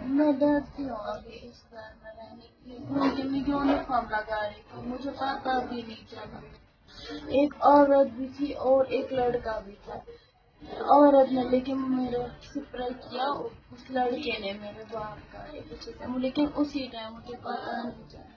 मैं डरती हूँ अभी इस घर में रहने की, क्योंकि मैं यूनिफॉर्म लगा रही थी, मुझे पता भी नहीं चला। एक औरत भी थी और एक लड़का भी था। औरत ने लेकिन मेरे स्प्रे किया, उस लड़के ने मेरे बाल काटे पीछे से, लेकिन उसी टाइम मुझे पता नहीं चला।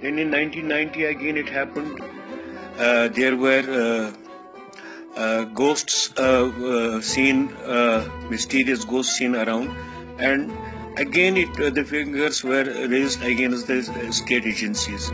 Then in 1990 again it happened. There were ghosts seen, mysterious ghosts seen around, and again the fingers were raised against the state agencies.